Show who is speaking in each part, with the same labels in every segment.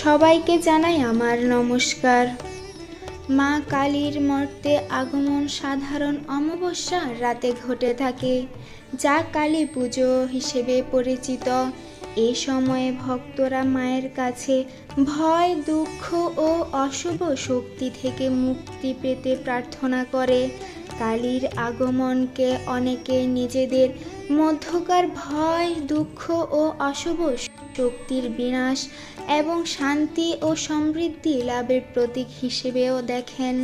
Speaker 1: সবাইকে জানাই আমার নমস্কার। মা কালীর মর্তে আগমন সাধারণ অমাবস্যার রাতে ঘটে থাকে, যা কালী পুজো হিসেবে পরিচিত। এ সময়ে ভক্তরা মায়ের কাছে ভয়, দুঃখ ও অশুভ শক্তি থেকে মুক্তি পেতে প্রার্থনা করে। কালীর আগমনকে অনেকে নিজেদের মধ্যকার ভয়, দুঃখ ও অশুভ শক্তির বিনাশ এবং শান্তি ও সমৃদ্ধি লাভের প্রতীক হিসেবেও দেখেন।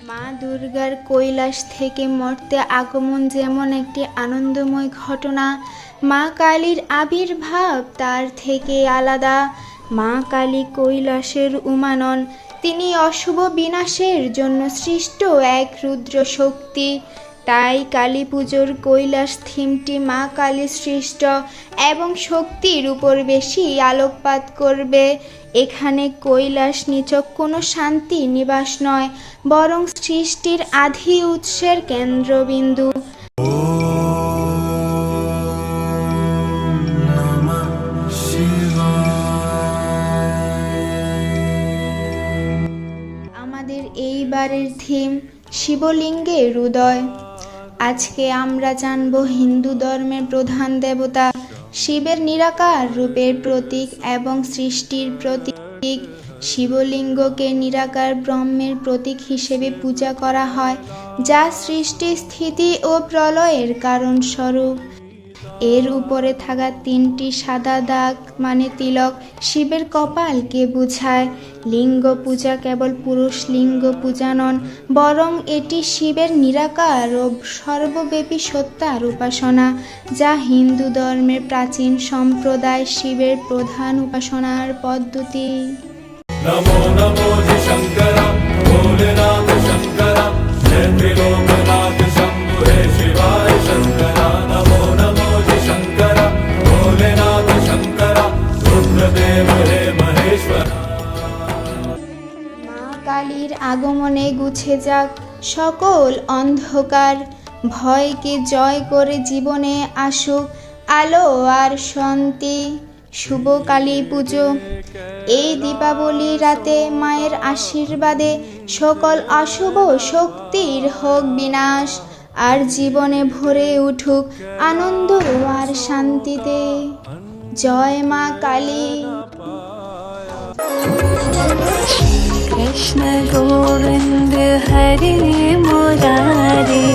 Speaker 1: মা দুর্গার কৈলাস থেকে মর্তে আগমন যেমন একটি আনন্দময় ঘটনা, মা কালীর আবির্ভাব তার থেকে আলাদা। মা কালী কৈলাসের উমা নন, তিনি অশুভ বিনাশের জন্য সৃষ্ট এক রুদ্র শক্তি। তাই কালী পুজোর কৈলাস থিমটি মা কালী সৃষ্ট এবং শক্তির উপর বেশি আলোকপাত করবে। এখানে কৈলাস নিছক কোনো শান্তি নিবাস নয়, বরং সৃষ্টির আদি উৎসের কেন্দ্রবিন্দু। আমাদের এইবারের থিম শিবলিঙ্গের হৃদয়। আজকে আমরা জানব হিন্দু ধর্মের প্রধান দেবতা শিবের নিরাকার রূপের প্রতীক এবং সৃষ্টির প্রতীক। শিবলিঙ্গকে নিরাকার ব্রহ্মের প্রতীক হিসেবে পূজা করা হয়, যা সৃষ্টি, স্থিতি ও প্রলয়ের কারণ স্বরূপ। এর উপরে থাকা তিনটি সাদা দাগ মানে তিলক শিবের কপালকে বোঝায়। লিঙ্গ পূজা কেবল পুরুষ লিঙ্গ পূজা নন, বরং এটি শিবের নিরাকার ও সর্বব্যাপী সত্তার উপাসনা, যা হিন্দু ধর্মের প্রাচীন সম্প্রদায় শিবের প্রধান উপাসনার পদ্ধতি।
Speaker 2: নমো নমো শঙ্কর ভোলেনাথ শঙ্কর জয় ত্রিলোকনাথ শম্ভু হে শিবায় শঙ্কর। নমো নমো শঙ্কর ভোলেনাথ শঙ্কর রুদ্রদেব হে মহেশ্বর।
Speaker 1: মা কালীর আগমনে গুছে যাক সকল অন্ধকার, ভয়কে জয় করে জীবনে আসুক আলো আর শান্তি। শুভ কালী পুজো। এই দীপাবলি রাতে মায়ের আশীর্বাদে সকল অশুভ শক্তির হোক বিনাশ, আর জীবনে ভরে উঠুক আনন্দ আর শান্তিতে। জয় মা কালী।
Speaker 3: কৃষ্ণ গোবিন্দ হরি মুরারি।